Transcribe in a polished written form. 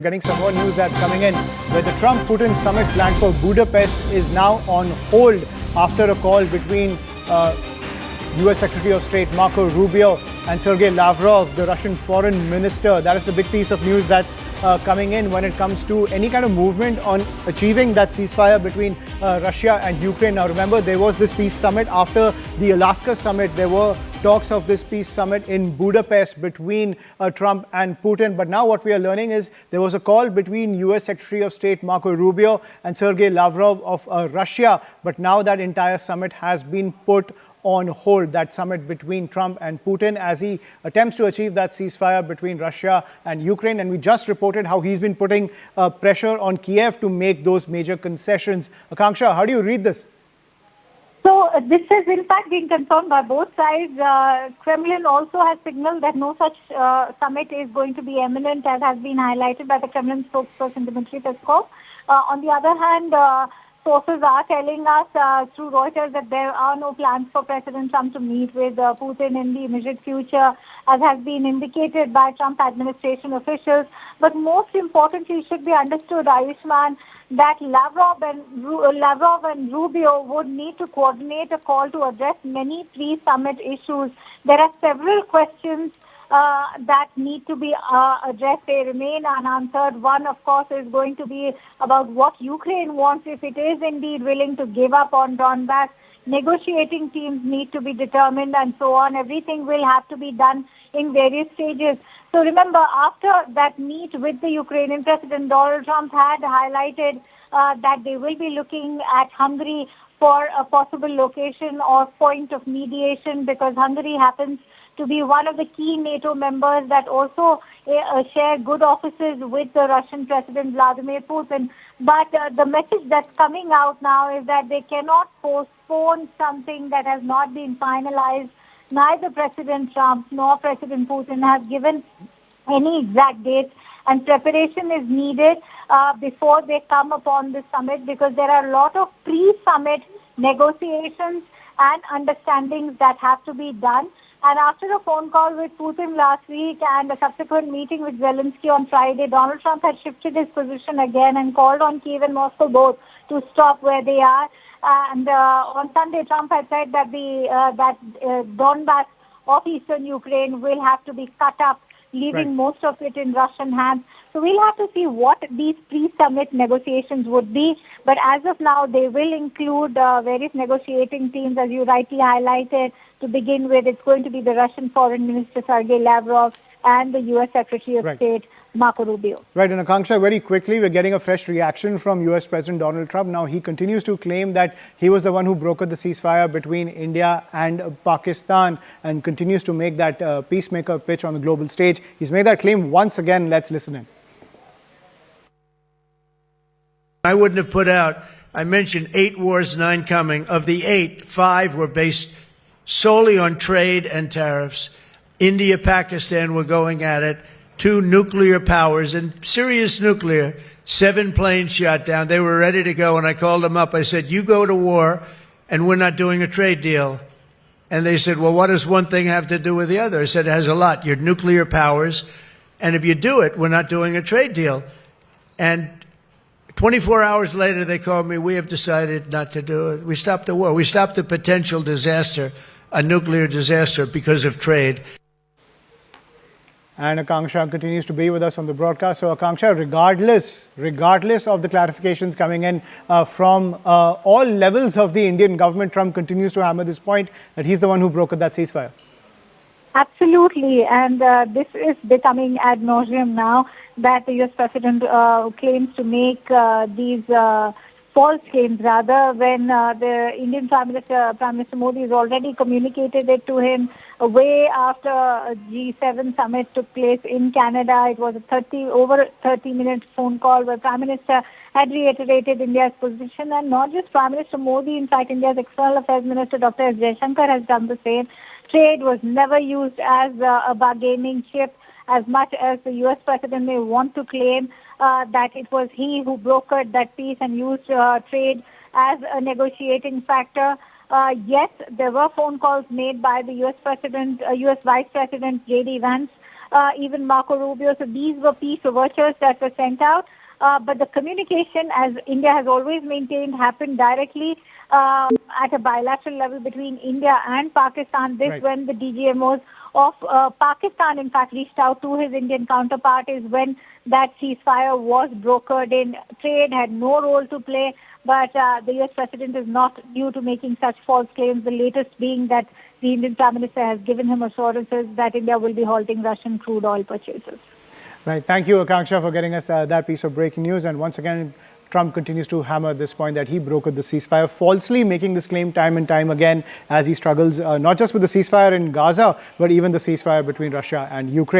Getting some more news that's coming in, where the Trump-Putin summit planned for Budapest is now on hold after a call between U.S. Secretary of State Marco Rubio and Sergei Lavrov, the Russian foreign minister. That is the big piece of news that's coming in when it comes to any kind of movement on achieving that ceasefire between Russia and Ukraine. Now remember, there was this peace summit after the Alaska summit. There were talks of this peace summit in Budapest between Trump and Putin. But now what we are learning is there was a call between U.S. Secretary of State Marco Rubio and Sergei Lavrov of Russia. But now that entire summit has been put on hold, that summit between Trump and Putin, as he attempts to achieve that ceasefire between Russia and Ukraine. And we just reported how he's been putting pressure on Kiev to make those major concessions. Akanksha, how do you read this? So this is in fact being confirmed by both sides. Kremlin also has signaled that no such summit is going to be imminent, as has been highlighted by the Kremlin spokesperson Dmitry Peskov. On the other hand, sources are telling us through Reuters that there are no plans for President Trump to meet with Putin in the immediate future, as has been indicated by Trump administration officials. But most importantly, should be understood, Ayushman, that Lavrov and Rubio would need to coordinate a call to address many pre-summit issues. There are several questions that need to be addressed. They remain unanswered. One, of course, is going to be about what Ukraine wants, if it is indeed willing to give up on Donbass. Negotiating teams need to be determined and so on. Everything will have to be done in various stages. So remember, after that meet with the Ukrainian President, Donald Trump had highlighted that they will be looking at Hungary for a possible location or point of mediation, because Hungary happens to be one of the key NATO members that also share good offices with the Russian President Vladimir Putin. But the message that's coming out now is that they cannot postpone something that has not been finalized. Neither President Trump nor President Putin have given any exact dates, and preparation is needed before they come upon this summit, because there are a lot of pre-summit negotiations and understandings that have to be done. And after a phone call with Putin last week and a subsequent meeting with Zelensky on Friday, Donald Trump had shifted his position again and called on Kiev and Moscow both to stop where they are. And on Sunday, Trump had said that Donbass of eastern Ukraine will have to be cut up, leaving most of it in Russian hands. So we'll have to see what these pre-summit negotiations would be. But as of now, they will include various negotiating teams, as you rightly highlighted. To begin with, it's going to be the Russian Foreign Minister Sergei Lavrov and the U.S. Secretary of State Marco Rubio. Right, and Akanksha, very quickly, we're getting a fresh reaction from U.S. President Donald Trump. Now, he continues to claim that he was the one who brokered the ceasefire between India and Pakistan, and continues to make that peacemaker pitch on the global stage. He's made that claim once again. Let's listen in. I wouldn't have put out, I mentioned 8 wars, 9 coming. Of the 8, 5 were based solely on trade and tariffs. India, Pakistan were going at it. 2 nuclear powers, and serious nuclear. 7 planes shot down. They were ready to go, and I called them up. I said, you go to war, and we're not doing a trade deal. And they said, well, what does one thing have to do with the other? I said, it has a lot. You're nuclear powers, and if you do it, we're not doing a trade deal. And 24 hours later, they called me, we have decided not to do it. We stopped the war. We stopped the potential disaster, a nuclear disaster, because of trade. And Akanksha continues to be with us on the broadcast. So Akanksha, regardless of the clarifications coming in from all levels of the Indian government, Trump continues to hammer this point that he's the one who brokered that ceasefire. Absolutely, and this is becoming ad nauseum now, that the U.S. President claims to make these false claims, rather, when the Indian Prime Minister Modi has already communicated it to him way after a G7 summit took place in Canada. It was a over 30-minute phone call where Prime Minister had reiterated India's position, and not just Prime Minister Modi. In fact, India's External Affairs Minister Dr. S. Jaishankar has done the same. Trade was never used as a bargaining chip, as much as the U.S. President may want to claim that it was he who brokered that peace and used trade as a negotiating factor. Yes, there were phone calls made by the U.S. Vice President J.D. Vance even Marco Rubio. So these were peace overtures that were sent out. But the communication, as India has always maintained, happened directly at a bilateral level between India and Pakistan. This when the DGMOs of Pakistan, in fact, reached out to his Indian counterpart is when that ceasefire was brokered in. Trade had no role to play, but the U.S. President is not new to making such false claims, the latest being that the Indian Prime Minister has given him assurances that India will be halting Russian crude oil purchases. Right. Thank you, Akanksha, for getting us that piece of breaking news. And once again, Trump continues to hammer this point that he brokered the ceasefire, falsely making this claim time and time again as he struggles not just with the ceasefire in Gaza, but even the ceasefire between Russia and Ukraine.